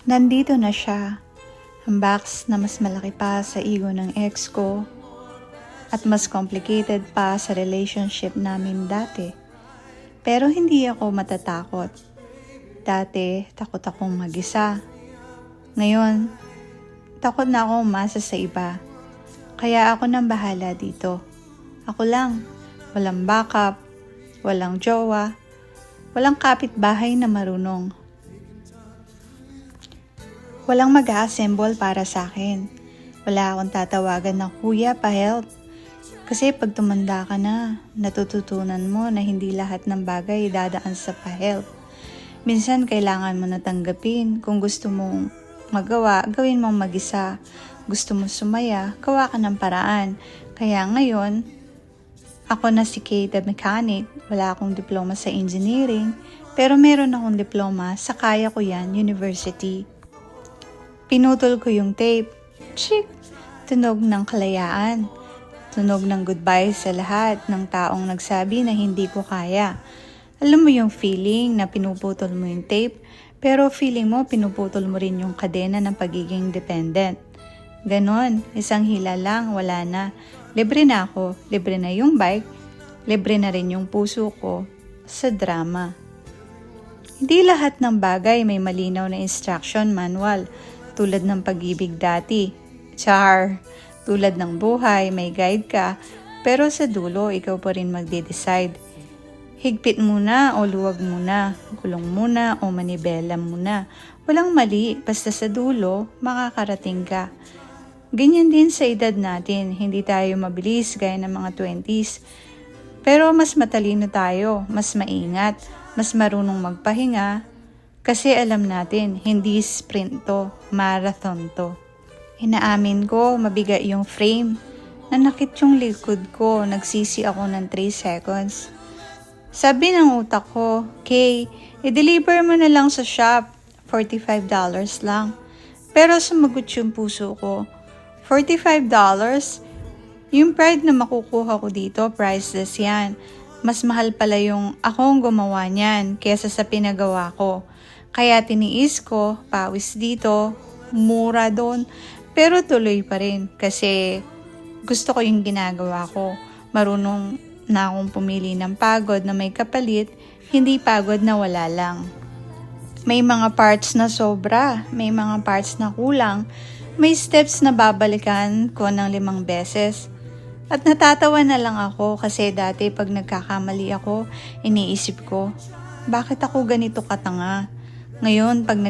Nandito na siya, ang box na mas malaki pa sa ego ng ex ko at mas complicated pa sa relationship namin dati. Pero hindi ako matatakot. Dati, takot akong mag-isa. Ngayon, takot na akong umasa sa iba. Kaya ako nang bahala dito. Ako lang, walang backup, walang jowa, walang kapitbahay na marunong. Walang mag-a-assemble para sa akin. Wala akong tatawagan na kuya pa-help. Kasi pag tumanda ka na, natututunan mo na hindi lahat ng bagay dadaan sa pa-help. Minsan kailangan mo na tanggapin. Kung gusto mong magawa, gawin mong mag-isa. Gusto mo sumaya, gawa ka ng paraan. Kaya ngayon, ako na si Kay the mechanic. Wala akong diploma sa engineering, pero meron akong diploma sa Kaya Ko Yan University. Pinutol ko yung tape. Chick! Tunog ng kalayaan. Tunog ng goodbye sa lahat ng taong nagsabi na hindi ko kaya. Alam mo yung feeling na pinuputol mo yung tape, pero feeling mo pinuputol mo rin yung kadena ng pagiging dependent. Ganon, isang hila lang, wala na. Libre na ako, libre na yung bike, libre na rin yung puso ko sa drama. Hindi lahat ng bagay may malinaw na instruction manual. Tulad ng pag-ibig dati. Char! Tulad ng buhay, may guide ka, pero sa dulo, ikaw pa rin magde-decide. Higpit muna o luwag muna, gulong muna o manibela muna. Walang mali, basta sa dulo, makakarating ka. Ganyan din sa edad natin, hindi tayo mabilis gaya ng mga 20s. Pero mas matalino tayo, mas maingat, mas marunong magpahinga, kasi alam natin, hindi sprint to, marathon to. Inaamin ko, mabigat yung frame. Nanakit yung likod ko, nagsisi ako ng 3 seconds. Sabi ng utak ko, Kay, i-deliver mo na lang sa shop, $45 lang. Pero sumagot yung puso ko, $45? Yung pride na makukuha ko dito, priceless yan. Mas mahal pala yung akong gumawa niyan kesa sa pinagawa ko. Kaya tiniis ko, pawis dito, mura doon, pero tuloy pa rin kasi gusto ko yung ginagawa ko. Marunong na akong pumili ng pagod na may kapalit, hindi pagod na wala lang. May mga parts na sobra, may mga parts na kulang, may steps na babalikan ko ng 5 beses. At natatawa na lang ako kasi dati pag nagkakamali ako, iniisip ko, bakit ako ganito katanga? Ngayon, pag